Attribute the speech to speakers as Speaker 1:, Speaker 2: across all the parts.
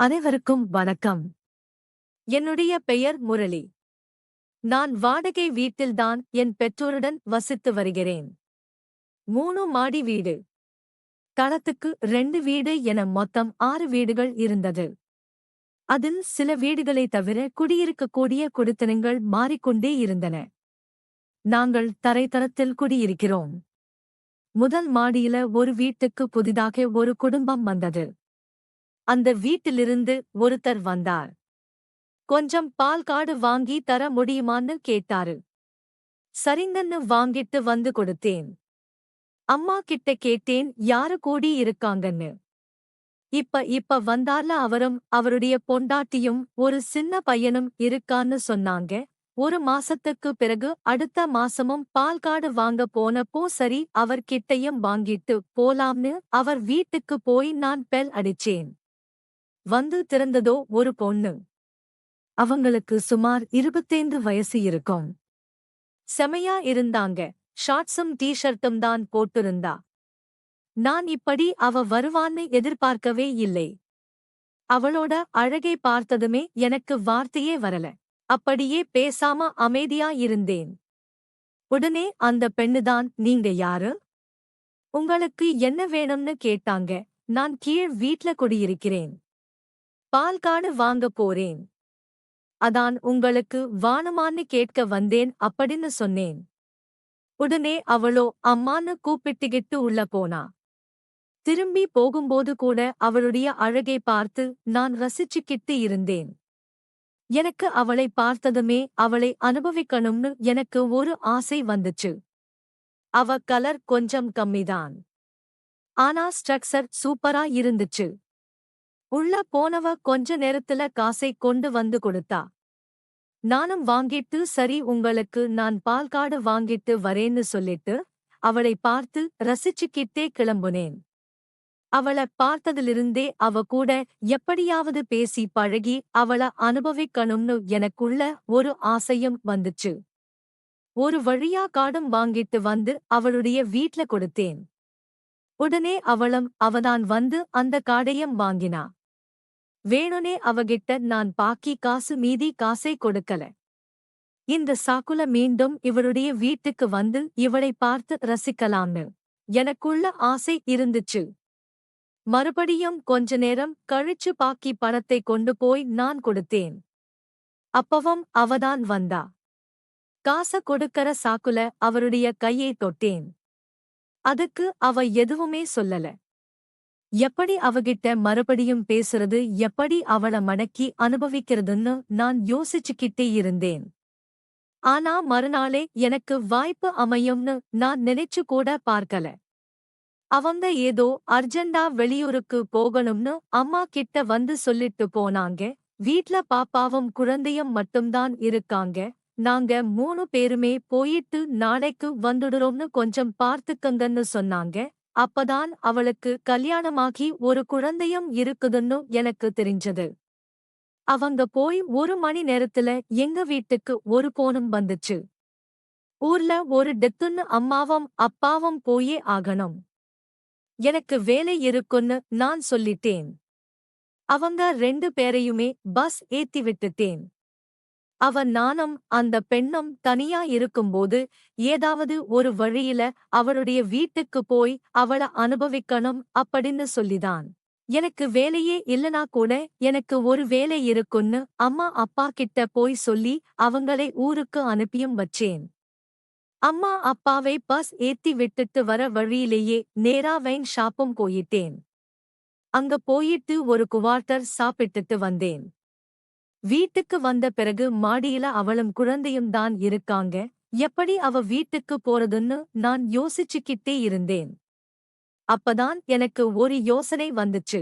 Speaker 1: அனைவருக்கும் வணக்கம். என்னுடைய பெயர் முரளி. நான் வாடகை வீட்டில்தான் என் பெற்றோருடன் வசித்து வருகிறேன். 3 மாடி வீடு. தளத்துக்கு 2 வீடு என மொத்தம் 6 வீடுகள் இருந்தது. அதில் சில வீடுகளை தவிர குடியிருக்கக்கூடிய குடித்தனங்கள் மாறிக்கொண்டே இருந்தன. நாங்கள் தரைத்தளத்தில் குடியிருக்கிறோம். முதல் மாடியில ஒரு வீட்டுக்கு புதிதாக ஒரு குடும்பம் வந்தது. அந்த வீட்டிலிருந்து ஒருத்தர் வந்தார். கொஞ்சம் பால் காடு வாங்கி தர முடியுமான்னு கேட்டாரு. சரிங்கன்னு வாங்கிட்டு வந்து கொடுத்தேன். அம்மா கிட்ட கேட்டேன் யாரு கூடி இருக்காங்கன்னு. இப்ப வந்தார்ல அவரும் அவருடைய பொண்டாட்டியும் ஒரு சின்ன பையனும் இருக்கான்னு சொன்னாங்க. 1 மாசத்துக்கு பிறகு அடுத்த மாசமும் பால் காடு வாங்க போனப்போ சரி அவர் கிட்டையும் வாங்கிட்டு போலாம்னு அவர் வீட்டுக்கு போய் நான் பெல் அடிச்சேன். வந்து திறந்ததோ ஒரு பொண்ணு. அவங்களுக்கு சுமார் 25 வயசு இருக்கும். செமையா இருந்தாங்க. ஷார்ட்ஸும் டீ-ஷர்ட்டும் தான் போட்டிருந்தா. நான் இப்படி அவ வருவான்னு எதிர்பார்க்கவே இல்லை. அவளோட அழகை பார்த்ததுமே எனக்கு வார்த்தையே வரல. அப்படியே பேசாம அமைதியா இருந்தேன். உடனே அந்த பெண்ணுதான் நீங்க யாரு? உங்களுக்கு என்ன வேணும்னு கேட்டாங்க. நான் கீழ் வீட்ல குடியிருக்கிறேன். பால் காடு வாங்க போறேன். அதான் உங்களுக்கு வாணுமான்னு கேட்க வந்தேன் அப்படின்னு சொன்னேன். உடனே அவளோ அம்மான்னு கூப்பிட்டுக்கிட்டு உள்ள போனா. திரும்பி போகும்போது கூட அவளுடைய அழகை பார்த்து நான் ரசிச்சுக்கிட்டு இருந்தேன். எனக்கு அவளை பார்த்ததுமே அவளை அனுபவிக்கணும்னு எனக்கு ஒரு ஆசை வந்துச்சு. அவ கலர் கொஞ்சம் கம்மிதான். ஆனா ஸ்ட்ரக்சர் சூப்பரா இருந்துச்சு. உள்ள போனவ கொஞ்ச நேரத்துல காசை கொண்டு வந்து கொடுத்தா. நானும் வாங்கிட்டு சரி உங்களுக்கு நான் பால் காடு வாங்கிட்டு வரேன்னு சொல்லிட்டு அவளை பார்த்து ரசிச்சுக்கிட்டே கிளம்புனேன். அவள பார்த்ததிலிருந்தே அவ கூட எப்படியாவது பேசி பழகி அவள அனுபவிக்கணும்னு எனக்குள்ள ஒரு ஆசையும் வந்துச்சு. ஒரு வழியா காடும் வாங்கிட்டு வந்து அவளுடைய வீட்ல கொடுத்தேன். உடனே அவதான் வந்து அந்த காடையும் வாங்கினா. வேணுனே அவகிட்ட நான் பாக்கி காசு மீதி காசை கொடுக்கல. இந்த சாக்குல மீண்டும் இவளுடைய வீட்டுக்கு வந்து இவளை பார்த்து ரசிக்கலாம்னு எனக்குள்ள ஆசை இருந்துச்சு. மறுபடியும் கொஞ்ச நேரம் கழிச்சு பாக்கி பணத்தை கொண்டு போய் நான் கொடுத்தேன். அப்பவும் அவதான் வந்தா. காச கொடுக்கற சாக்குல அவருடைய கையை தொட்டேன். அதுக்கு அவ எதுவுமே சொல்லல. எப்படி அவகிட்ட மறுபடியும் பேசுறது எப்படி அவள மடக்கி அனுபவிக்கிறதுன்னு நான் யோசிச்சுக்கிட்டே இருந்தேன். ஆனா மறுநாளே எனக்கு வாய்ப்பு அமையும்னு நான் நினைச்சு கூட பார்க்கல. அவங்க ஏதோ அர்ஜெண்டா வெளியூருக்கு போகணும்னு அம்மா கிட்ட வந்து சொல்லிட்டு போனாங்க. வீட்ல பாப்பாவும் குழந்தையும் மட்டும்தான் இருக்காங்க. நாங்க 3 பேருமே போயிட்டு நாளைக்கு வந்துடுறோம்னு கொஞ்சம் பார்த்துக்கங்கன்னு சொன்னாங்க. அப்பதான் அவளுக்கு கல்யாணமாகி ஒரு குழந்தையும் இருக்குதுன்னு எனக்கு தெரிஞ்சது. அவங்க போய் 1 மணி நேரத்துல எங்க வீட்டுக்கு ஒரு போனும் வந்துச்சு. ஊர்ல ஒரு டெத்துன்னு அம்மாவும் அப்பாவும் போயே ஆகணும். எனக்கு வேலை இருக்குன்னு நான் சொல்லிட்டேன். அவங்க 2 பேரையுமே பஸ் ஏத்தி விட்டுட்டேன். நானும் அந்த பெண்ணும் தனியா இருக்கும்போது ஏதாவது ஒரு வழியில அவளுடைய வீட்டுக்கு போய் அவள அனுபவிக்கணும் அப்படின்னு சொல்லிதான். எனக்கு வேலையே இல்லனா கூட எனக்கு ஒரு வேலை இருக்குன்னு அம்மா அப்பா கிட்ட போய் சொல்லி அவங்களை ஊருக்கு அனுப்பியும் வச்சேன். அம்மா அப்பாவை பஸ் ஏத்தி விட்டுட்டு வர வழியிலேயே நேரா வைன் ஷாப்பும் போயிட்டேன். அங்க போயிட்டு ஒரு குவார்ட்டர் சாப்பிட்டுட்டு வந்தேன். வீட்டுக்கு வந்த பிறகு மாடியில அவளும் குழந்தையும் தான் இருக்காங்க. எப்படி அவ வீட்டுக்கு போறதுன்னு நான் யோசிச்சுக்கிட்டே இருந்தேன். அப்பதான் எனக்கு ஒரு யோசனை வந்துச்சு.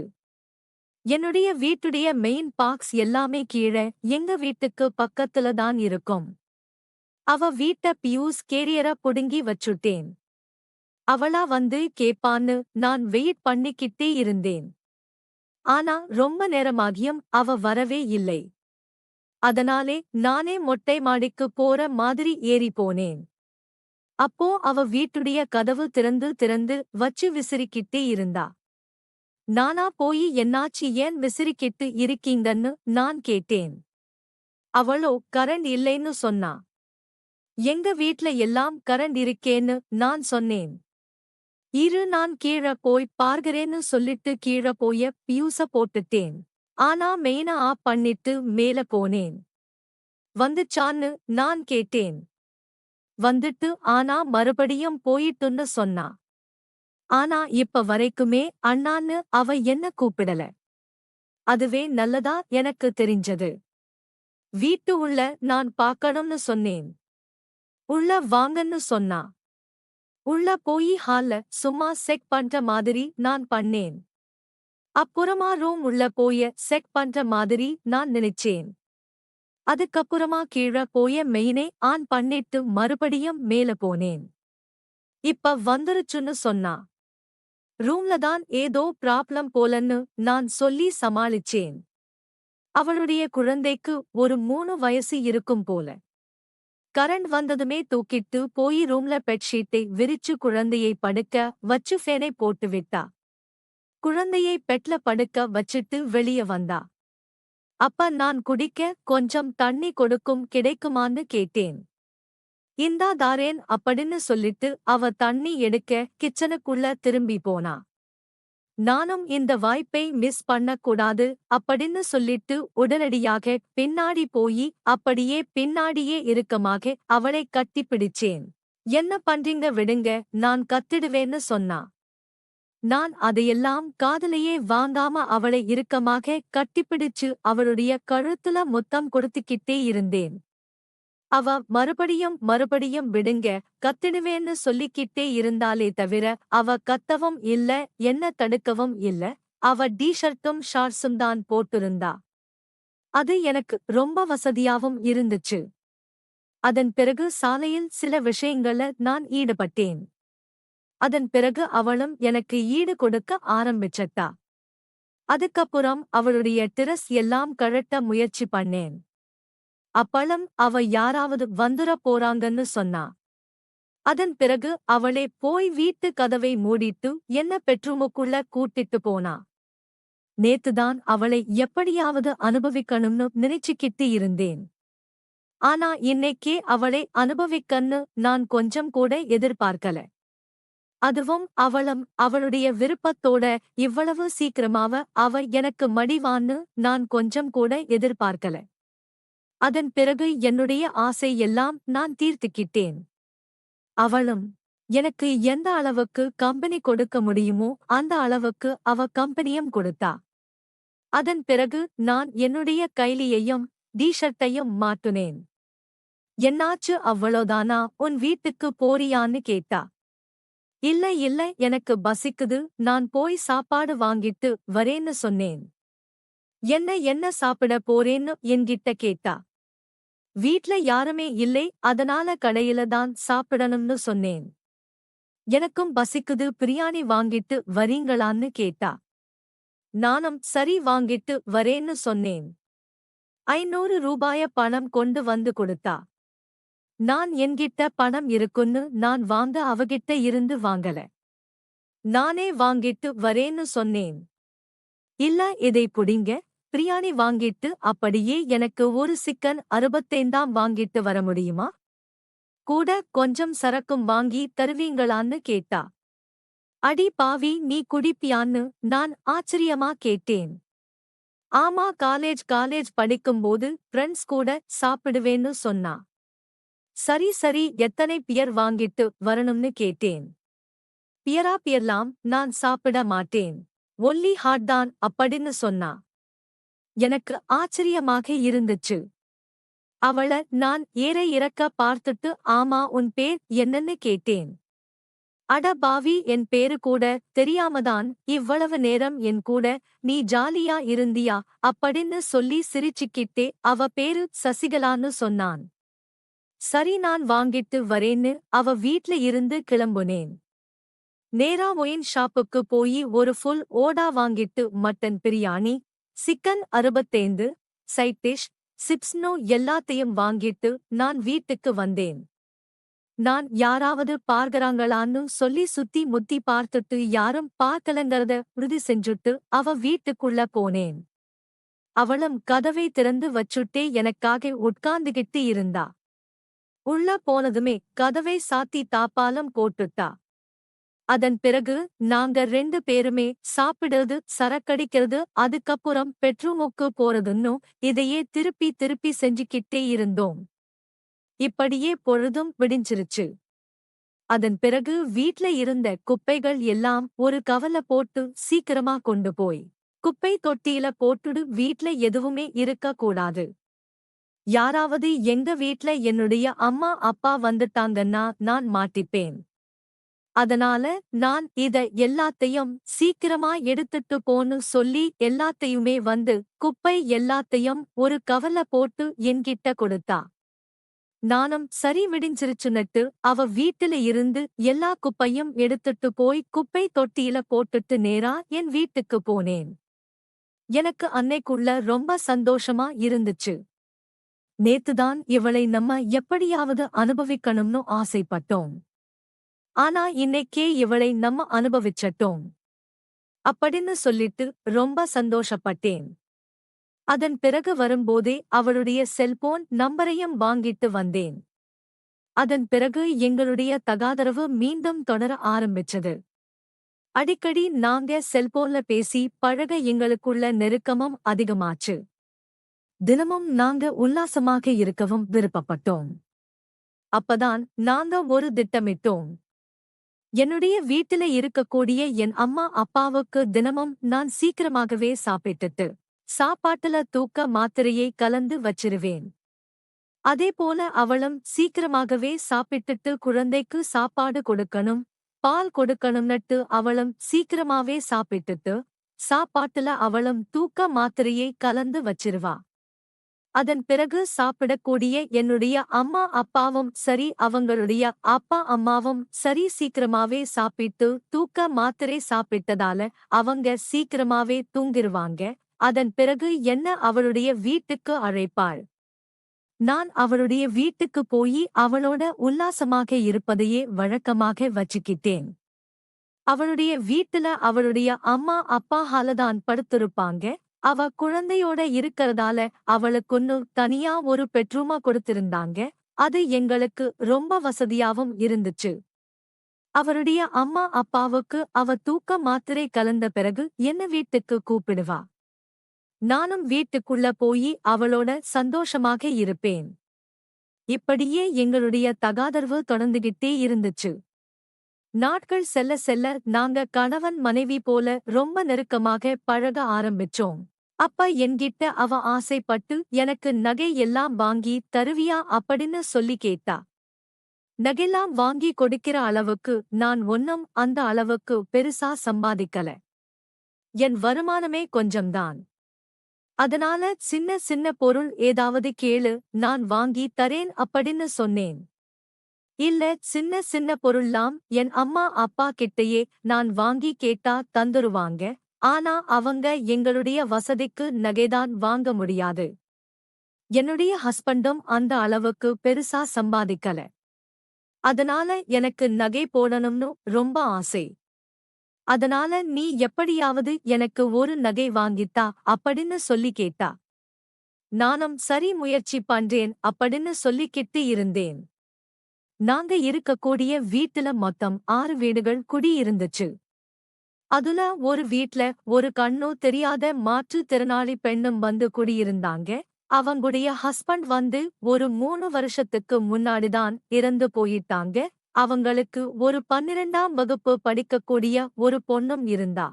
Speaker 1: என்னுடைய வீட்டுடைய மெயின் பாக்ஸ் எல்லாமே கீழே எங்க வீட்டுக்கு பக்கத்துல தான் இருக்கும். அவ வீட்ட பியூஸ் கேரியரா புடுங்கி வச்சுட்டேன். அவளா வந்து கேப்பான்னு நான் வெயிட் பண்ணிக்கிட்டே இருந்தேன். ஆனா ரொம்ப நேரமாகியும் அவ வரவே இல்லை. அதனாலே நானே மொட்டை மாடிக்கு போற மாதிரி ஏறி போனேன். அப்போ அவ வீட்டுடைய கதவு திறந்து திறந்து வச்சு விசிறிக்கிட்டே இருந்தா. நானா போய் என்னாச்சு ஏன் விசிறிக்கிட்டு இருக்கீங்கன்னு நான் கேட்டேன். அவளோ கரண்ட் இல்லைன்னு சொன்னா. எங்க வீட்ல எல்லாம் கரண்ட் இருக்கேன்னு நான் சொன்னேன். இரு நான் கீழ போய் பார்க்கிறேன்னு சொல்லிட்டு கீழ போய பியூஸ போட்டுட்டேன். ஆனா மெயின ஆஃப் பண்ணிட்டு மேல போனேன். வந்துச்சான்னு நான் கேட்டேன். வந்துட்டு ஆனா மறுபடியும் போயிட்டுன்னு சொன்னா. ஆனா இப்ப வரைக்குமே அண்ணான்னு அவ என்ன கூப்பிடல. அதுவே நல்லதா எனக்கு தெரிஞ்சது. வீட்டு உள்ள நான் பார்க்கணும்னு சொன்னேன். உள்ள வாங்கன்னு சொன்னா. உள்ள போயி ஹால்ல சும்மா செக் பண்ற மாதிரி நான் பண்ணேன். அப்புறமா ரூம் உள்ள போய செக் பண்ற மாதிரி நான் நினைச்சேன். அதுக்கப்புறமா கீழ போய மெயினே ஆன் பண்ணிட்டு மறுபடியும் மேல போனேன். இப்ப வந்துருச்சுன்னு சொன்னா. ரூம்ல தான் ஏதோ ப்ராப்ளம் போலன்னு நான் சொல்லி சமாளிச்சேன். அவளுடைய குழந்தைக்கு ஒரு 3 வயசு இருக்கும் போல. கரண்ட் வந்ததுமே தூக்கிட்டு போய் ரூம்ல பெட்ஷீட்டை விரிச்சு குழந்தையை படுக்க வச்சு ஃபேனை போட்டு விட்டா. குழந்தையை பெட்ல படுக்க வச்சிட்டு வெளிய வந்தா. அப்ப நான் குடிக்க கொஞ்சம் தண்ணி கொடுக்கும் கிடைக்குமான்னு கேட்டேன். இந்தா தாரேன் அப்படின்னு சொல்லிட்டு அவ தண்ணி எடுக்க கிச்சனுக்குள்ள திரும்பி போனா. நானும் இந்த வாய்ப்பை மிஸ் பண்ணக்கூடாது அப்படின்னு சொல்லிட்டு உடனடியாக பின்னாடி போயி அப்படியே பின்னாடியே இறுக்கமாக அவளை கட்டிப்பிடிச்சேன். என்ன பண்றீங்க விடுங்க நான் கத்திடுவேன்னு சொன்னா. நான் அதையெல்லாம் காதுலயே வாங்காம அவளை இறுக்கமாக கட்டிப்பிடிச்சு அவளுடைய கழுத்துல முத்தம் கொடுத்துக்கிட்டே இருந்தேன். அவ மறுபடியும் விடுங்க கத்திடுவேன்னு சொல்லிக்கிட்டே இருந்தாலே தவிர அவ கத்தவும் இல்ல என்ன தடுக்கவும் இல்ல. அவ டீ-ஷர்ட்டும் ஷார்ட்ஸும் தான் போட்டிருந்தா. அது எனக்கு ரொம்ப வசதியாவும் இருந்துச்சு. அதன் பிறகு சாலையில் சில விஷயங்கள நான் ஈடுபட்டேன். அதன் பிறகு அவளும் எனக்கு ஈடு கொடுக்க ஆரம்பிச்சட்டா. அதுக்கப்புறம் அவளுடைய டிரஸ் எல்லாம் கழட்ட முயற்சி பண்ணேன். அப்பளம் அவ யாராவது வந்துர போறாங்கன்னு சொன்னா. அதன் பிறகு அவளே போய் வீட்டு கதவை மூடிட்டு என்ன பெட்ரூமுக்குள்ள கூட்டிட்டு போனா. நேத்துதான் அவளை எப்படியாவது அனுபவிக்கணும்னு நினைச்சுக்கிட்டு இருந்தேன். ஆனா இன்னைக்கே அவளை அனுபவிக்கன்னு நான் கொஞ்சம் கூட எதிர்பார்க்கல. அதுவும் அவளும் அவளுடைய விருப்பத்தோட இவ்வளவு சீக்கிரமாவ அவ எனக்கு மடிவான்னு நான் கொஞ்சம் கூட எதிர்பார்க்கல. அதன் பிறகு என்னுடைய ஆசை எல்லாம் நான் தீர்த்துக்கிட்டேன். அவளும் எனக்கு எந்த அளவுக்கு கம்பெனி கொடுக்க முடியுமோ அந்த அளவுக்கு அவ கம்பெனியும் கொடுத்தா. அதன் பிறகு நான் என்னுடைய கைலியையும் டீ-ஷர்ட்டையும் மாட்டுனேன். என்னாச்சு அவ்வளோதானா உன் வீட்டுக்கு போறியான்னு கேட்டா. இல்ல எனக்கு பசிக்குது நான் போய் சாப்பாடு வாங்கிட்டு வரேன்னு சொன்னேன். என்ன சாப்பிட போறேன்னு என்கிட்ட கேட்டா. வீட்ல யாருமே இல்லை அதனால கடையில தான் சாப்பிடணும்னு சொன்னேன். எனக்கும் பசிக்குது பிரியாணி வாங்கிட்டு வரீங்களான்னு கேட்டா. நானும் சரி வாங்கிட்டு வரேன்னு சொன்னேன். 500 ரூபாய பணம் கொண்டு வந்து கொடுத்தா. நான் என்கிட்ட பணம் இருக்குன்னு நான் வாங்க அவகிட்ட இருந்து வாங்கல. நானே வாங்கிட்டு வரேன்னு சொன்னேன். இல்ல இதை புடிங்க பிரியாணி வாங்கிட்டு அப்படியே எனக்கு ஒரு சிக்கன் 65 வாங்கிட்டு வர முடியுமா? கூட கொஞ்சம் சரக்கும் வாங்கி தருவீங்களான்னு கேட்டா. அடி பாவி நீ குடிப்பியான்னு நான் ஆச்சரியமா கேட்டேன். ஆமா காலேஜ் படிக்கும்போது ஃப்ரெண்ட்ஸ் கூட சாப்பிடுவேன்னு சொன்னா. சரி எத்தனை பியர் வாங்கிட்டு வரணும்னு கேட்டேன். பியர்லாம் நான் சாப்பிட மாட்டேன். ஒன்லி ஹாட் தான் அப்படின்னு சொன்னா. எனக்கு ஆச்சரியமாக இருந்துச்சு. அவள நான் ஏற இறக்க பார்த்துட்டு ஆமா உன் பேர் என்னன்னு கேட்டேன். அட பாவி என் பேரு கூட தெரியாமதான் இவ்வளவு நேரம் என் கூட நீ ஜாலியா இருந்தியா அப்படின்னு சொல்லி சிரிச்சுக்கிட்டே அவ பேரு சசிகலான்னு சொன்னான். சரி நான் வாங்கிட்டு வரேன்னு அவ வீட்ல இருந்து கிளம்புனேன். நேரா ஒயின் ஷாப்புக்கு போய் ஒரு ஃபுல் ஓடா வாங்கிட்டு mutton biryani chicken 65 side dish சிப்ஸ்னோ எல்லாத்தையும் வாங்கிட்டு நான் வீட்டுக்கு வந்தேன். நான் யாராவது பார்க்கறாங்களான்னு சொல்லி சுத்தி முத்தி பார்த்துட்டு யாரும் பார்க்கலங்கறத உறுதி செஞ்சுட்டு அவ வீட்டுக்குள்ள போனேன். அவளும் கதவை திறந்து வச்சுட்டே எனக்காக உட்கார்ந்துகிட்டு இருந்தா. உள்ள போனதுமே கதவை சாத்தி தாப்பாலம் போட்டுட்டா. அதன் பிறகு நாங்க 2 பேருமே சாப்பிடுறது, சரக்கடிக்கிறது, அதுக்கப்புறம் பெட்ரூமுக்கு போறதுன்னு இதையே திருப்பி திருப்பி செஞ்சுக்கிட்டே இருந்தோம். இப்படியே பொழுதும் விடிஞ்சிருச்சு. அதன் பிறகு வீட்ல இருந்த குப்பைகள் எல்லாம் ஒரு கவல போட்டு சீக்கிரமா கொண்டு போய் குப்பை தொட்டியில போட்டுடு. வீட்ல எதுவுமே இருக்க கூடாது. யாராவது எங்க வீட்ல என்னுடைய அம்மா அப்பா வந்துட்டாங்கன்னா நான் மாட்டிப்பேன். அதனால நான் இத எல்லாத்தையும் சீக்கிரமா எடுத்துட்டு போன்னு சொல்லி எல்லாத்தையுமே வந்து குப்பை எல்லாத்தையும் ஒரு கவல போட்டு என்கிட்ட கொடுத்தா. நானும் சரி விடிஞ்சிருச்சுன்னுட்டு அவ வீட்டுல இருந்து எல்லா குப்பையும் எடுத்துட்டு போய் குப்பை தொட்டியில போட்டுட்டு நேரா என் வீட்டுக்கு போனேன். எனக்கு அன்னைக்குள்ள ரொம்ப சந்தோஷமா இருந்துச்சு. நேத்துதான் இவளை நம்ம எப்படியாவது அனுபவிக்கணும்னு ஆசைப்பட்டோம். ஆனா இன்னைக்கே இவளை நம்ம அனுபவிச்சட்டோம் அப்படின்னு சொல்லிட்டு ரொம்ப சந்தோஷப்பட்டேன். அதன் பிறகு வரும்போதே அவளுடைய செல்போன் நம்பரையும் வாங்கிட்டு வந்தேன். அதன் பிறகு எங்களுடைய தகாதரவு மீண்டும் தொடர ஆரம்பிச்சது. அடிக்கடி நாங்க செல்போன்ல பேசி பழக எங்களுக்குள்ள நெருக்கமும் அதிகமாச்சு. தினமும் நாங்க உல்லாசமாக இருக்கவும் விருப்பப்பட்டோம். அப்பதான் நாங்க ஒரு திட்டமிட்டோம். என்னுடைய வீட்டில இருக்கக்கூடிய என் அம்மா அப்பாவுக்கு தினமும் நான் சீக்கிரமாகவே சாப்பிட்டுட்டு சாப்பாட்டுல தூக்க மாத்திரையை கலந்து வச்சிருவேன். அதேபோல அவளும் சீக்கிரமாகவே சாப்பிட்டுட்டு குழந்தைக்கு சாப்பாடு கொடுக்கணும், பால் கொடுக்கணும்னுட்டு அவளும் சீக்கிரமாவே சாப்பிட்டுட்டு சாப்பாட்டுல அவளும் தூக்க மாத்திரையை கலந்து வச்சிருவா. அதன் பிறகு சாப்பிடக்கூடிய என்னுடைய அம்மா அப்பாவும் சரி, அவங்களுடைய அப்பா அம்மாவும் சரி சீக்கிரமாவே சாப்பிட்டு தூக்க மாத்திரை சாப்பிட்டதால அவங்க சீக்கிரமாவே தூங்கிருவாங்க. அதன் பிறகு என்ன அவளுடைய வீட்டுக்கு அழைப்பாள். நான் அவளுடைய வீட்டுக்கு போய் அவளோட உல்லாசமாக இருப்பதையே வழக்கமாக வச்சுக்கிட்டேன். அவளுடைய வீட்டுல அவளுடைய அம்மா அப்பா ஹாலதான் படுத்திருப்பாங்க. அவ குழந்தையோட இருக்கறதால அவளுக்குன்னு தனியா ஒரு பெட்ரூமா கொடுத்திருந்தாங்க. அது எங்களுக்கு ரொம்ப வசதியாவும் இருந்துச்சு. அவருடைய அம்மா அப்பாவுக்கு அவ தூக்க மாத்திரை கலந்த பிறகு என்ன வீட்டுக்கு கூப்பிடுவா. நானும் வீட்டுக்குள்ள போய் அவளோட சந்தோஷமாக இருப்பேன். இப்படியே எங்களுடைய தகாதரவு தொடர்ந்துகிட்டே இருந்துச்சு. நாட்கள் செல்ல செல்ல நாங்க கணவன் மனைவி போல ரொம்ப நெருக்கமாக பழக ஆரம்பிச்சோம். அப்ப என்கிட்ட அவ ஆசைப்பட்டு எனக்கு நகை எல்லாம் வாங்கி தருவியா அப்படின்னு சொல்லி கேட்டா. நகைலாம் வாங்கி கொடுக்கிற அளவுக்கு நான் ஒன்னும் அந்த அளவுக்கு பெருசா சம்பாதிக்கல. என் வருமானமே கொஞ்சம்தான். அதனால சின்ன சின்ன பொருள் ஏதாவது கேளு, நான் வாங்கி தரேன் அப்படின்னு சொன்னேன். இல்ல, சின்ன சின்ன பொருள்லாம் என் அம்மா அப்பா கிட்டயே நான் வாங்கி கேட்டா தந்துருவாங்க. ஆனா அவங்க எங்களுடைய வசதிக்கு நகைதான் வாங்க முடியாது. என்னுடைய ஹஸ்பண்டும் அந்த அளவுக்கு பெருசா சம்பாதிக்கல. அதனால எனக்கு நகை போடணும்னு ரொம்ப ஆசை. அதனால நீ எப்படியாவது எனக்கு ஒரு நகை வாங்கித்தா அப்படின்னு சொல்லி கேட்டா. நானும் சரி முயற்சி பண்றேன் அப்படின்னு சொல்லிக்கிட்டு இருந்தேன். நாங்க இருக்கக்கூடிய வீட்டுல மொத்தம் 6 வீடுகள் குடியிருந்துச்சு. அதுல ஒரு வீட்ல ஒரு கண்ணு தெரியாத மாற்றுத் திறனாளி பெண்ணும் வந்து குடியிருந்தாங்க. அவங்களுடைய ஹஸ்பண்ட் வந்து ஒரு 3 வருஷத்துக்கு முன்னாடிதான் இறந்து போயிட்டாங்க. அவங்களுக்கு ஒரு 12ஆம் வகுப்பு படிக்கக்கூடிய ஒரு பொண்ணும் இருந்தா.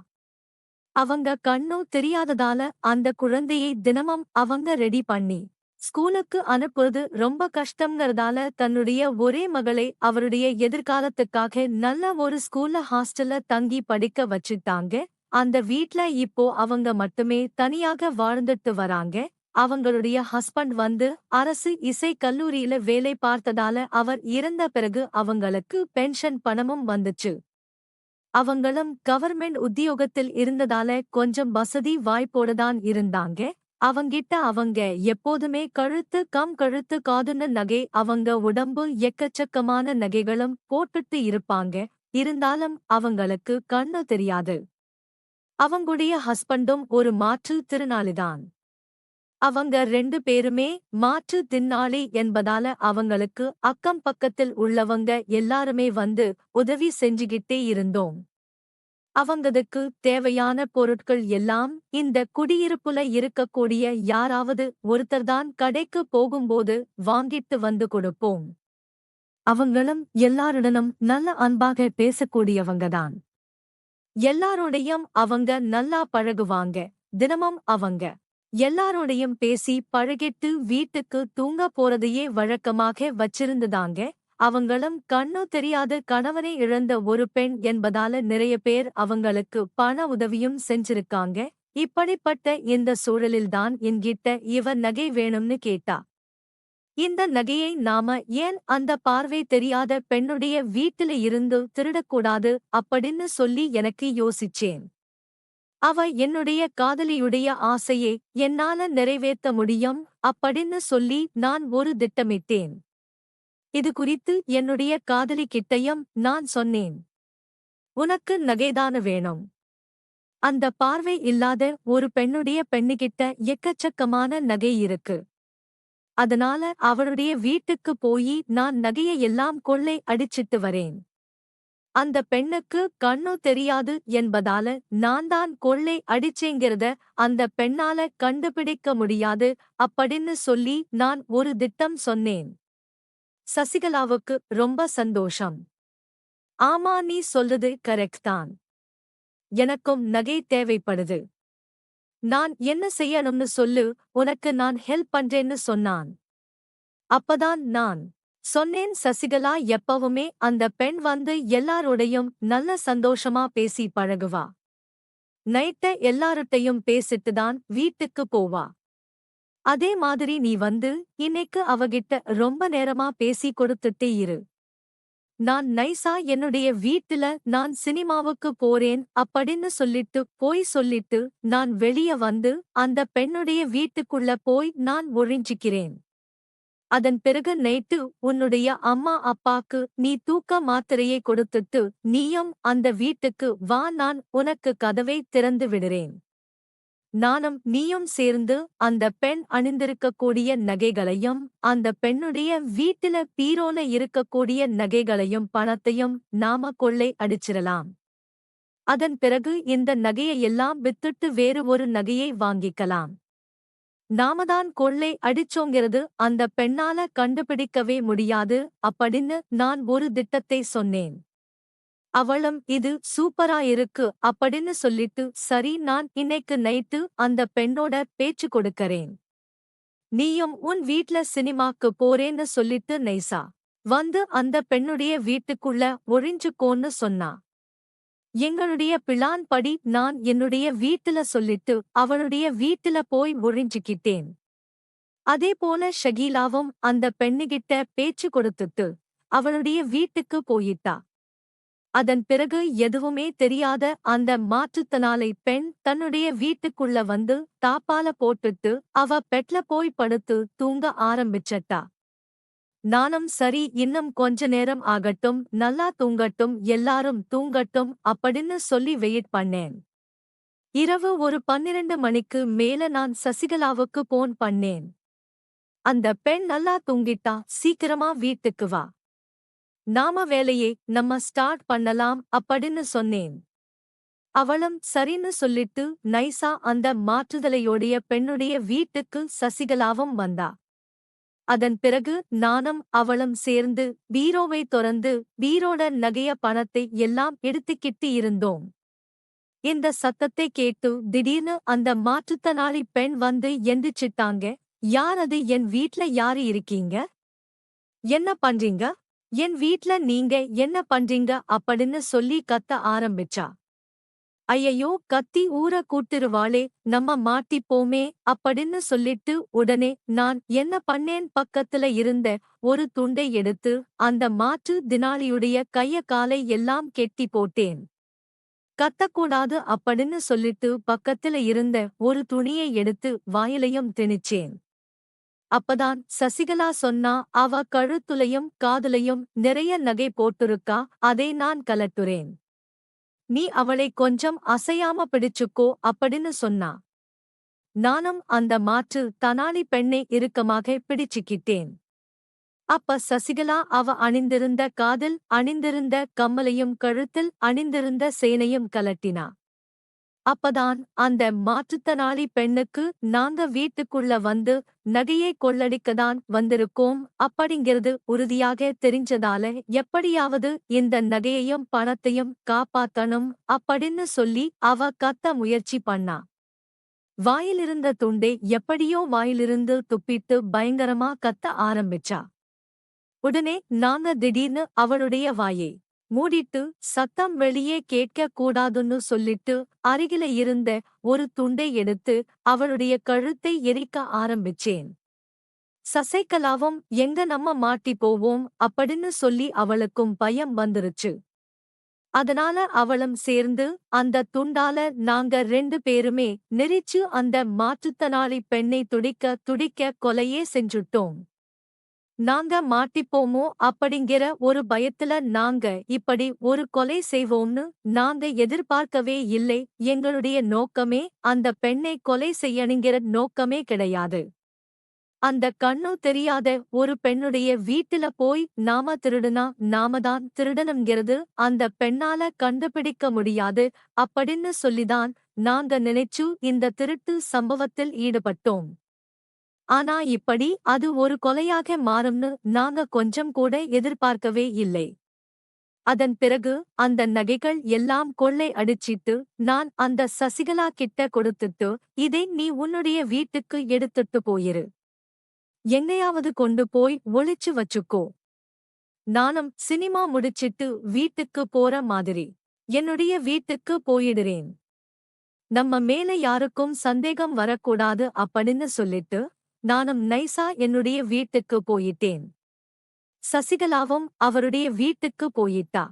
Speaker 1: அவங்க கண்ணு தெரியாததால அந்த குழந்தையை தினமும் அவங்க ரெடி பண்ணி ஸ்கூலுக்கு அனுப்புறது ரொம்ப கஷ்டம்ங்கறதால தன்னுடைய ஒரே மகளை அவருடைய எதிர்காலத்துக்காக நல்ல ஒரு ஸ்கூல்ல ஹாஸ்டல்ல தங்கி படிக்க வச்சிட்டாங்க. அந்த வீட்ல இப்போ அவங்க மட்டுமே தனியாக வாழ்ந்துட்டு வராங்க. அவங்களுடைய ஹஸ்பண்ட் வந்து அரசு இசை கல்லூரியில வேலை பார்த்ததால அவர் இறந்த பிறகு அவங்களுக்கு பென்ஷன் பணமும் வந்துச்சு. அவங்களும் கவர்மெண்ட் உத்தியோகத்தில் இருந்ததால கொஞ்சம் வசதி வாய்ப்போடதான் இருந்தாங்க. அவங்கிட்ட அவங்க எப்போதுமே கழுத்து கழுத்து காதுன்னு நகை, அவங்க உடம்பு எக்கச்சக்கமான நகைகளும் போட்டுட்டு இருப்பாங்க. இருந்தாலும் அவங்களுக்கு கண்ணு தெரியாது. அவங்குடைய ஹஸ்பண்டும் ஒரு மாற்றுத் திறனாளிதான். அவங்க 2 பேருமே மாற்றுத் திறனாளி என்பதால அவங்களுக்கு அக்கம் பக்கத்தில் உள்ளவங்க எல்லாருமே வந்து உதவி செஞ்சுகிட்டே இருந்தோம். அவங்களுக்கு தேவையான பொருட்கள் எல்லாம் இந்த குடியிருப்புல இருக்கக்கூடிய யாராவது ஒருத்தர்தான் கடைக்கு போகும்போது வாங்கிட்டு வந்து கொடுப்போம். அவங்களும் எல்லாருடனும் நல்ல அன்பாக பேசக்கூடியவங்கதான். எல்லாரோடையும் அவங்க நல்லா பழகுவாங்க. தினமும் அவங்க எல்லாரோடையும் பேசி பழகிட்டு வீட்டுக்கு தூங்க போறதையே வழக்கமாக வச்சிருந்ததாங்க. அவங்களும் கண்ணு தெரியாத கணவனை இழந்த ஒரு பெண் என்பதால நிறைய பேர் அவங்களுக்கு பண உதவியும் செஞ்சிருக்காங்க. இப்படிப்பட்ட இந்த சூழலில்தான் என்கிட்ட இவ நகை வேணும்னு கேட்டா. இந்த நகையை நாம ஏன் அந்த பார்வை தெரியாத பெண்ணுடைய வீட்டில இருந்து திருடக்கூடாது அப்படின்னு சொல்லி எனக்கு யோசிச்சேன். அவ என்னுடைய காதலியுடைய ஆசையை என்னால நிறைவேற்ற முடியும் அப்படின்னு சொல்லி நான் ஒரு திட்டமிட்டேன். இது குறித்து என்னுடைய காதலி கிட்டையும் நான் சொன்னேன். உனக்கு நகைதான வேணும். அந்த பார்வை இல்லாத ஒரு பெண்ணுடைய பெண்ணுகிட்ட எக்கச்சக்கமான நகை இருக்கு. அதனால அவளுடைய வீட்டுக்கு போயி நான் நகையை எல்லாம் கொள்ளை அடிச்சிட்டு வரேன். அந்த பெண்ணுக்கு கண்ணு தெரியாது என்பதால நான் தான் கொள்ளை அடிச்சேங்கிறத அந்த பெண்ணால கண்டுபிடிக்க முடியாது அப்படின்னு சொல்லி நான் ஒரு திட்டம் சொன்னேன். சசிகலாவுக்கு ரொம்ப சந்தோஷம். ஆமா, நீ சொல்றது கரெக்ட் தான். எனக்கும் நகை தேவைப்படுது. நான் என்ன செய்யணும்னு சொல்லு, உனக்கு நான் ஹெல்ப் பண்றேன்னு சொன்னான். அப்பதான் நான் சொன்னேன், சசிகலா எப்பவுமே அந்த பெண் வந்து எல்லாரோடையும் நல்ல சந்தோஷமா பேசி பழகுவா. நைட்ட எல்லார்கிட்டயும் பேசிட்டு தான் வீட்டுக்கு போவா. அதே மாதிரி நீ வந்து இன்னைக்கு அவகிட்ட ரொம்ப நேரமா பேசி கொடுத்துட்டே இரு. நான் நைசா என்னுடைய வீட்டுல நான் சினிமாவுக்கு போறேன் அப்படின்னு சொல்லிட்டு நான் வெளிய வந்து அந்த பெண்ணுடைய வீட்டுக்குள்ள போய் நான் ஒழிஞ்சிக்கிறேன். அதன் பிறகு நைட்டு உன்னுடைய அம்மா அப்பாக்கு நீ தூக்க மாத்திரையை கொடுத்துட்டு நீயும் அந்த வீட்டுக்கு வா, நான் உனக்கு கதவை திறந்து விடுறேன். நானும் நீயும் சேர்ந்து அந்த பெண் அணிந்திருக்கக்கூடிய நகைகளையும் அந்த பெண்ணுடைய வீட்டில பீரோல இருக்கக்கூடிய நகைகளையும் பணத்தையும் நாம கொள்ளை அடிச்சிடலாம். அதன் பிறகு இந்த நகையை எல்லாம் வித்துட்டு வேறு ஒரு நகையை வாங்கிக்கலாம். நாமதான் கொள்ளை அடிச்சோங்கிறது அந்த பெண்ணால கண்டுபிடிக்கவே முடியாது அப்படின்னு நான் ஒரு திட்டத்தை சொன்னேன். அவளும் இது சூப்பரா இருக்கு அப்படின்னு சொல்லிட்டு சரி, நான் இன்னைக்கு நைட்டு அந்த பெண்ணோட பேச்சு கொடுக்கறேன். நீயும் உன் வீட்ல சினிமாக்கு போறேன்னு சொல்லிட்டு நைசா வந்து அந்த பெண்ணுடைய வீட்டுக்குள்ள ஒழிஞ்சுக்கோன்னு சொன்னா. எங்களுடைய பிளான் படி நான் என்னுடைய வீட்டுல சொல்லிட்டு அவளுடைய வீட்டுல போய் ஒழிஞ்சுக்கிட்டேன். அதேபோல ஷகீலாவும் அந்த பெண்ணுகிட்ட பேச்சு கொடுத்துட்டு அவளுடைய வீட்டுக்கு போயிட்டா. அதன் பிறகு எதுவுமே தெரியாத அந்த மாற்றுத்திறனாளி பெண் தன்னுடைய வீட்டுக்குள்ள வந்து தாப்பால போட்டுட்டு அவ பெட்ல போய் படுத்து தூங்க ஆரம்பிச்சட்டா. நானும் சரி, இன்னும் கொஞ்ச நேரம் ஆகட்டும், நல்லா தூங்கட்டும், எல்லாரும் தூங்கட்டும் அப்படின்னு சொல்லி வெயிட் பண்ணேன். இரவு ஒரு 12 மணிக்கு மேல நான் சசிகலாவுக்கு போன் பண்ணேன். அந்த பெண் நல்லா தூங்கிட்டா, சீக்கிரமா வீட்டுக்கு வா, நாம வேலையை நம்ம ஸ்டார்ட் பண்ணலாம் அப்படின்னு சொன்னேன். அவளும் சரின்னு சொல்லிட்டு நைசா அந்த மாற்றுதலையோடைய பெண்ணுடைய வீட்டுக்கு சசிகலாவும் வந்தா. அதன் பிறகு நானும் அவளும் சேர்ந்து பீரோவை தொறந்து பீரோட நகைய பணத்தை எல்லாம் எடுத்துக்கிட்டு இருந்தோம். இந்த சத்தத்தை கேட்டு திடீர்னு அந்த மாற்றுத்திறனாளி பெண் வந்து எந்திரிச்சிட்டாங்க. யார் அது? என் வீட்ல யாரு இருக்கீங்க? என்ன பண்றீங்க? என் வீட்ல நீங்க என்ன பண்றீங்க அப்படின்னு சொல்லி கத்த ஆரம்பிச்சா. ஐயையோ, கத்தி ஊர கூட்டிருவாளே, நம்ம மாட்டிப்போமே அப்படின்னு சொல்லிட்டு உடனே நான் என்ன பண்ணேன், பக்கத்துல இருந்த ஒரு துண்டை எடுத்து அந்த மாற்று தினாளியுடைய கைய காலை எல்லாம் கெட்டி போட்டேன். கத்தக்கூடாது அப்படின்னு சொல்லிட்டு பக்கத்துல இருந்த ஒரு துணியை எடுத்து வாயிலையும் திணிச்சேன். அப்பதான் சசிகலா சொன்னா, அவ கழுத்துலயும் காதுலயும் நிறைய நகை போட்டிருக்கா, அதை நான் கலட்டுறேன். நீ அவளை கொஞ்சம் அசையாம பிடிச்சுக்கோ அப்படின்னு சொன்னா. நானும் அந்த மாற்று தனாளி பெண்ணை இறுக்கமாக பிடிச்சுக்கிட்டேன். அப்ப சசிகலா அவ அணிந்திருந்த காதில் அணிந்திருந்த கம்மலையும் கழுத்தில் அணிந்திருந்த சேனையும் கலட்டினா. அப்பதான் அந்த மாற்றுத்தனாளி பெண்ணுக்கு நாங்க வீட்டுக்குள்ள வந்து நகையை கொள்ளடிக்கதான் வந்திருக்கோம் அப்படிங்கிறது உறுதியாக தெரிஞ்சதால எப்படியாவது இந்த நகையையும் பணத்தையும் காப்பாத்தணும் அப்படின்னு சொல்லி அவ கத்த முயற்சி பண்ணா. வாயிலிருந்த துண்டை எப்படியோ வாயிலிருந்து துப்பிட்டு பயங்கரமா கத்த ஆரம்பிச்சா. உடனே நாங்க திடீர்னு அவளுடைய வாயை மூடிட்டு சத்தம் வெளியே கேட்க கூடாதுன்னு சொல்லிட்டு அருகில இருந்த ஒரு துண்டை எடுத்து அவளுடைய கழுத்தை எரிக்க ஆரம்பிச்சேன். சசிகலாவும் எங்க நம்ம மாட்டி போவோம் அப்படின்னு சொல்லி அவளுக்கும் பயம் வந்துருச்சு. அதனால அவளும் சேர்ந்து அந்த துண்டால நாங்க 2 பேருமே நெரிச்சு அந்த மாற்றுத்தனாளி பெண்ணை துடிக்க துடிக்க கொலையே செஞ்சுட்டோம். நாங்க மாட்டிப்போமோ அப்படிங்கிற ஒரு பயத்துல நாங்க இப்படி ஒரு கொலை செய்வோம்னு நாங்க எதிர்பார்க்கவே இல்லை. எங்களுடைய நோக்கமே அந்த பெண்ணை கொலை செய்யணுங்கிற நோக்கமே கிடையாது. அந்த கண்ணு தெரியாத ஒரு பெண்ணுடைய வீட்டுல போய் நாம திருடுனா நாமதான் திருடனுங்கிறது அந்த பெண்ணால கண்டுபிடிக்க முடியாது அப்படின்னு சொல்லிதான் நாங்க நினைச்சு இந்த திருட்டு சம்பவத்தில் ஈடுபட்டோம். ஆனா இப்படி அது ஒரு கொலையாக மாறும்னு நாங்க கொஞ்சம் கூட எதிர்பார்க்கவே இல்லை. அதன் பிறகு அந்த நகைகள் எல்லாம் கொள்ளை அடிச்சிட்டு நான் அந்த சசிகலா கிட்ட கொடுத்துட்டு, இதை நீ உன்னுடைய வீட்டுக்கு எடுத்துட்டு போயிரு. எங்கேயாவது கொண்டு போய் ஒளிச்சு வச்சுக்கோ. நானும் சினிமா முடிச்சிட்டு வீட்டுக்கு போற மாதிரி என்னுடைய வீட்டுக்கு போயிடுறேன். நம்ம மேல யாருக்கும் சந்தேகம் வரக்கூடாது அப்படின்னு சொல்லிட்டு நானும் நைசா என்னுடைய வீட்டுக்கு போயிட்டேன். சசிகலாவும் அவருடைய வீட்டுக்கு போயிட்டா.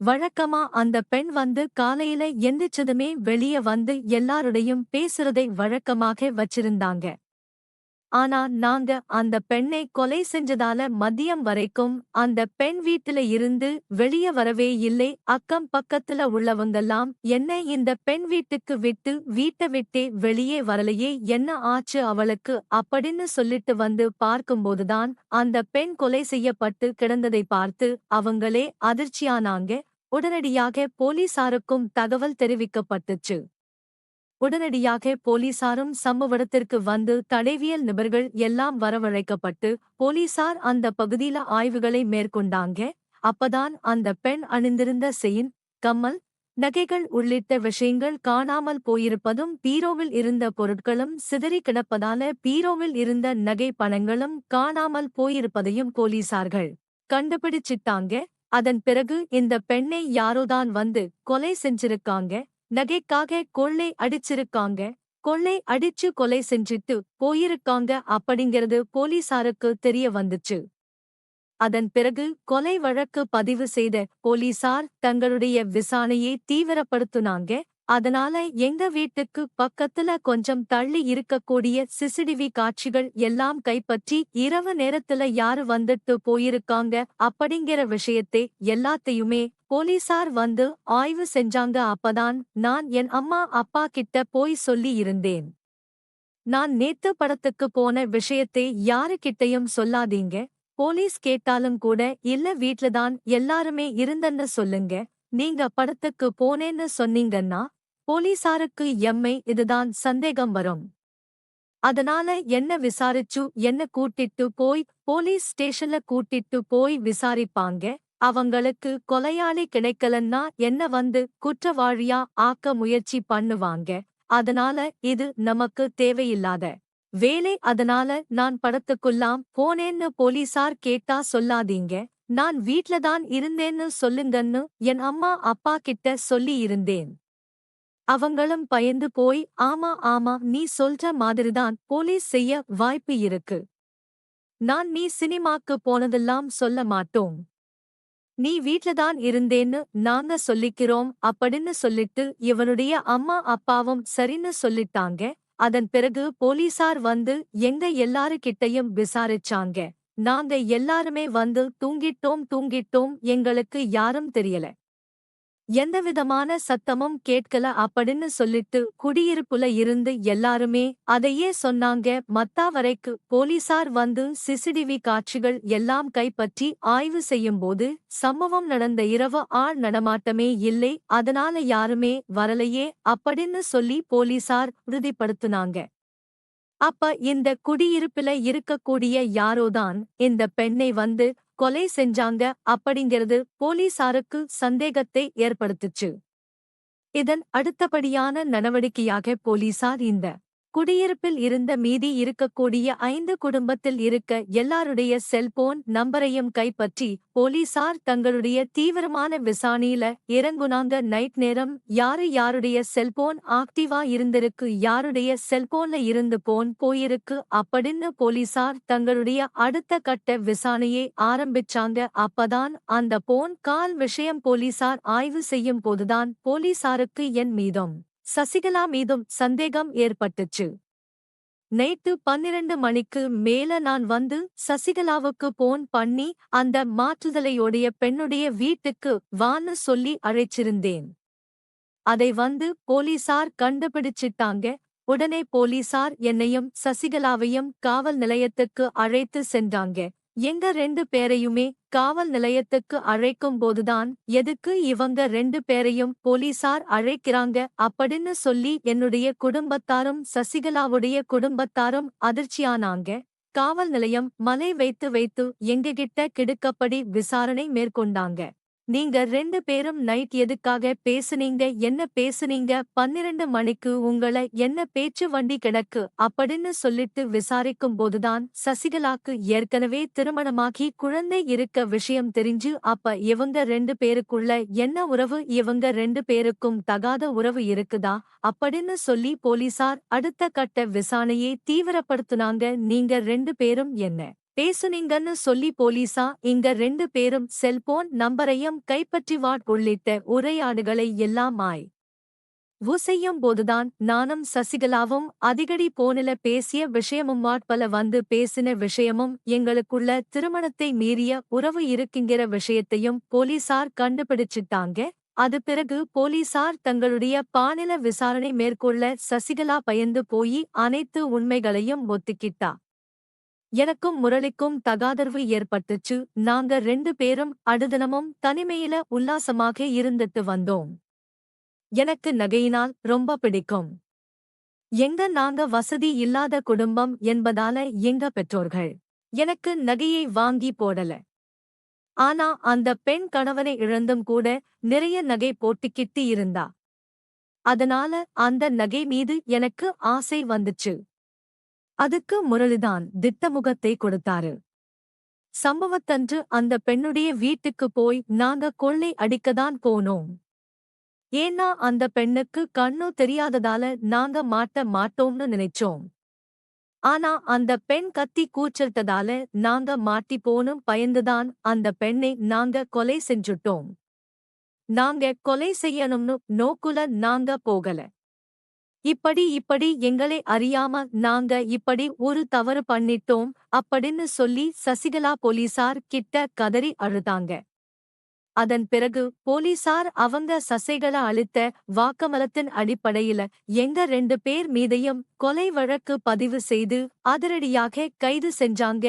Speaker 1: வழக்கமா அந்த பெண் வந்து காலையில எந்திரிச்சதுமே வெளிய வந்து எல்லாருடையும் பேசுறதை வழக்கமாக வச்சிருந்தாங்க. ஆனா நாங்க அந்த பெண்ணை கொலை செஞ்சதால மதியம் வரைக்கும் அந்த பெண் வீட்டுல இருந்து வெளிய வரவே இல்லை. அக்கம் பக்கத்துல உள்ளவங்கெல்லாம் என்ன இந்த பெண் வீட்டுக்கு விட்டு வீட்டை விட்டே வெளியே வரலையே, என்ன ஆச்சு அவளுக்கு அப்படின்னு சொல்லிட்டு வந்து பார்க்கும்போதுதான் அந்த பெண் கொலை செய்யப்பட்டு கிடந்ததை பார்த்து அவங்களே அதிர்ச்சியானாங்க. உடனடியாக போலீசாருக்கும் தகவல் தெரிவிக்கப்பட்டுச்சு. உடனடியாக போலீசாரும் சம்பவத்திற்கு வந்து தடயவியல் நிபுணர்கள் எல்லாம் வரவழைக்கப்பட்டு போலீசார் அந்த பகுதியில ஆய்வுகளை மேற்கொண்டாங்க. அப்பதான் அந்த பெண் அணிந்திருந்த செயின், கம்மல், நகைகள் உள்ளிட்ட விஷயங்கள் காணாமல் போயிருப்பதும் பீரோவில் இருந்த பொருட்களும் சிதறி கிடப்பதால பீரோவில் இருந்த நகை பணங்களும் காணாமல் போயிருப்பதையும் போலீசார்கள் கண்டுபிடிச்சிட்டாங்க. அதன் பிறகு இந்த பெண்ணை யாரோதான் வந்து கொலை செஞ்சிருக்காங்க, நகைக்காக கொள்ளை அடிச்சிருக்காங்க, கொள்ளை அடிச்சு கொலை செஞ்சிட்டு போயிருக்காங்க அப்படிங்கிறது போலீசாருக்கு தெரிய வந்துச்சு. அதன் பிறகு கொலை வழக்கு பதிவு செய்த போலீசார் தங்களுடைய விசாரணையை தீவிரப்படுத்துனாங்க. அதனால எங்க வீட்டுக்கு பக்கத்துல கொஞ்சம் தள்ளி இருக்கக்கூடிய சிசிடிவி காட்சிகள் எல்லாம் கைப்பற்றி இரவு நேரத்துல யாரு வந்துட்டு போயிருக்காங்க அப்படிங்கிற விஷயத்தை எல்லாத்தையுமே போலீசார் வந்து ஆய்வு செஞ்சாங்க. அப்பதான் நான் என் அம்மா அப்பா கிட்ட போய் சொல்லி இருந்தேன். நான் நேத்து படத்துக்கு போன விஷயத்தை யாருக்கிட்டையும் சொல்லாதீங்க. போலீஸ் கேட்டாலும் கூட இல்ல வீட்லதான் எல்லாருமே இருந்தன்னு சொல்லுங்க. நீங்க படத்துக்கு போனேன்னு சொன்னீங்கன்னா போலீசாருக்கு எம்மை இதுதான் சந்தேகம் வரும். அதனால என்ன விசாரிச்சு என்ன கூட்டிட்டு போய் போலீஸ் ஸ்டேஷன்ல கூட்டிட்டு போய் விசாரிப்பாங்க. அவங்களுக்கு கொலையாளி கிடைக்கலன்னா என்ன வந்து குற்றவாளியா ஆக்க முயற்சி பண்ணுவாங்க. அதனால இது நமக்கு தேவையில்லாத வேலை. அதனால நான் படத்துக்குல்லாம் போனேன்னு போலீசார் கேட்டா சொல்லாதீங்க. நான் வீட்லதான் இருந்தேன்னு சொல்லுங்கன்னு என் அம்மா அப்பா கிட்ட சொல்லி இருந்தேன். அவங்களும் பயந்து போய் ஆமா ஆமா நீ சொல்ற மாதிரிதான் போலீஸ் செய்ய வாய்ப்பு இருக்கு. நான் நீ சினிமாக்கு போனதெல்லாம் சொல்ல மாட்டோம். நீ வீட்லதான் இருந்தேன்னு நாங்க சொல்லிக்கிறோம் அப்படின்னு சொல்லிட்டு இவனுடைய அம்மா அப்பாவும் சரின்னு சொல்லிட்டாங்க. அதன் பிறகு போலீசார் வந்து எங்க எல்லாரு கிட்டயும் விசாரிச்சாங்க. நாங்க எல்லாருமே வந்து தூங்கிட்டோம் எங்களுக்கு யாரும் தெரியல. எந்தவிதமான சத்தமும் கேட்கல அப்படின்னு சொல்லிட்டு குடியிருப்புல இருந்து எல்லாருமே அதையே சொன்னாங்க. மத்தாவரைக்கு போலீசார் வந்து சிசிடிவி காட்சிகள் எல்லாம் கைப்பற்றி ஆய்வு செய்யும்போது சம்பவம் நடந்த இரவு ஆள் நடமாட்டமே இல்லை, அதனால யாருமே வரலையே அப்படின்னு சொல்லி போலீசார் உறுதிப்படுத்துனாங்க. அப்ப இந்த குடியிருப்புல இருக்கக்கூடிய யாரோதான் இந்த பெண்ணை வந்து கொலை செஞ்சாங்க அப்படிங்கிறது போலீசாருக்கு சந்தேகத்தை ஏற்படுத்துச்சு. இதன் அடுத்தபடியான நடவடிக்கையாக போலீசார் இந்த குடியிருப்பில் இருந்த மீதி இருக்கக்கூடிய 5 குடும்பத்தில் இருக்க எல்லாருடைய செல்போன் நம்பரையும் கைப்பற்றி போலீசார் தங்களுடைய தீவிரமான விசாரணையில இறங்குனாங்க. நைட் நேரம் யாருடைய செல்போன் ஆக்டிவா இருந்திருக்கு, யாருடைய செல்போன்ல இருந்து போன் போயிருக்கு அப்படின்னு போலீசார் தங்களுடைய அடுத்த கட்ட விசாரணையை ஆரம்பிச்சாங்க. அப்பதான் அந்த போன் கால் விஷயம் போலீசார் ஆய்வு செய்யும் போதுதான் போலீசாருக்கு என் மீதும் சசிகலா மீதும் சந்தேகம் ஏற்பட்டுச்சு. நைட்டு 12 மணிக்கு மேல நான் வந்து சசிகலாவுக்கு போன் பண்ணி அந்த மாற்றுதலையோடைய பெண்ணுடைய வீட்டுக்கு வான்னு சொல்லி அழைச்சிருந்தேன். அதை வந்து போலீசார் கண்டுபிடிச்சிட்டாங்க. உடனே போலீசார் என்னையும் சசிகலாவையும் காவல் நிலையத்துக்கு அழைத்து சென்றாங்க. எங்க 2 பேரையுமே காவல் நிலையத்துக்கு அழைக்கும் போதுதான் எதுக்கு இவங்க 2 பேரையும் போலீசார் அழைக்கிறாங்க அப்படின்னு சொல்லி என்னுடைய குடும்பத்தாரும் சசிகலாவுடைய குடும்பத்தாரும் அதிர்ச்சியானாங்க. காவல் நிலையம் மலை வைத்து எங்ககிட்ட கிடுக்கப்படி விசாரணை மேற்கொண்டாங்க. நீங்க 2 பேரும் நைட் எதுக்காக பேசுனீங்க, என்ன பேசுனீங்க, 12 மணிக்கு உங்கள என்ன பேச்சு வண்டி கிடக்கு அப்படின்னு சொல்லிட்டு விசாரிக்கும் போதுதான் சசிகலாக்கு ஏற்கனவே திருமணமாகி குழந்தை இருக்க விஷயம் தெரிஞ்சு அப்ப இவங்க 2 பேருக்குள்ள என்ன உறவு, இவங்க 2 பேருக்கும் தகாத உறவு இருக்குதா அப்படின்னு சொல்லி போலீசார் அடுத்த கட்ட விசாரணையை தீவிரப்படுத்துனாங்க. நீங்க 2 பேரும் என்ன பேசுனீங்கன்னு சொல்லி போலீசா இங்க 2 பேரும் செல்போன் நம்பரையும் கைப்பற்றிவாட் உள்ளிட்ட உரையாடுகளை எல்லாம் செய்யும் போதுதான் நானும் சசிகலாவும் அதிகடி போனில பேசிய விஷயமும் வாட்பல வந்து பேசின விஷயமும் எங்களுக்குள்ள திருமணத்தை மீறிய உறவு இருக்குங்கிற விஷயத்தையும் போலீசார் கண்டுபிடிச்சிட்டாங்க. அது பிறகு போலீசார் தங்களுடைய பாணில விசாரணை மேற்கொள்ள சசிகலா பயந்து போய் அனைத்து உண்மைகளையும் ஒத்துக்கிட்டா. எனக்கும் முரளிக்கும் தகாதர்வு ஏற்பட்டுச்சு. நாங்க 2 பேரும் அடுதினமும் தனிமையில உல்லாசமாக இருந்துட்டு வந்தோம். எனக்கு நகையினால் ரொம்ப பிடிக்கும். நாங்க வசதி இல்லாத குடும்பம் என்பதால எங்க பெற்றோர்கள் எனக்கு நகையை வாங்கி போடல. ஆனா அந்த பெண் கணவனை இழந்தும் கூட நிறைய நகை போட்டுக்கிட்டு இருந்தா. அதனால அந்த நகை மீது எனக்கு ஆசை வந்துச்சு. அதுக்கு முரளிதான் திட்டமுகத்தை கொடுத்தாரு. சம்பவத்தன்று அந்த பெண்ணுடைய வீட்டுக்கு போய் நாங்க கொள்ளை அடிக்கதான் போனோம். ஏன்னா அந்த பெண்ணுக்கு கண்ணு தெரியாததால நாங்க மாட்ட மாட்டோம்னு நினைச்சோம். ஆனா அந்த பெண் கத்தி கூச்சல்ட்டதால நாங்க மாட்டி போனும் பயந்துதான் அந்த பெண்ணை நாங்க கொலை செஞ்சுட்டோம். நாங்க கொலை செய்யணும்னு நோக்குல நாங்க போகல. இப்படி எங்களை அறியாம நாங்க இப்படி ஒரு தவறு பண்ணிட்டோம் அப்படின்னு சொல்லி சசிகலா போலீசார் கிட்ட கதறி அழுதாங்க. அதன் பிறகு போலீசார் அவங்க சசிகலா அளித்த வாக்குமூலத்தின் அடிப்படையில எங்க 2 பேர் மீதையும் கொலை வழக்கு பதிவு செய்து அதிரடியாக கைது செஞ்சாங்க.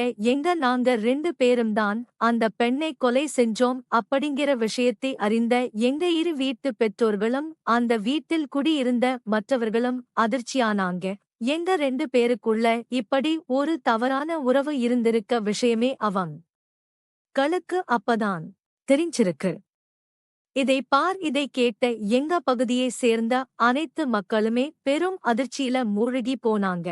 Speaker 1: நாங்க 2 பேரும் தான் அந்த பெண்ணை கொலை செஞ்சோம் அப்படிங்கிற விஷயத்தை அறிந்த எங்க இரு வீட்டு பெற்றோர்களும் அந்த வீட்டில் குடியிருந்த மற்றவர்களும் அதிர்ச்சியானாங்க. எங்க 2 பேருக்குள்ள இப்படி ஒரு தவறான உறவு இருந்திருக்க விஷயமே களுக்கு அப்பதான் தெரிஞ்சிருக்கு. இதை கேட்ட எங்க பகுதியை சேர்ந்த அனைத்து மக்களுமே பெரும் அதிர்ச்சியில மூழ்கி போனாங்க.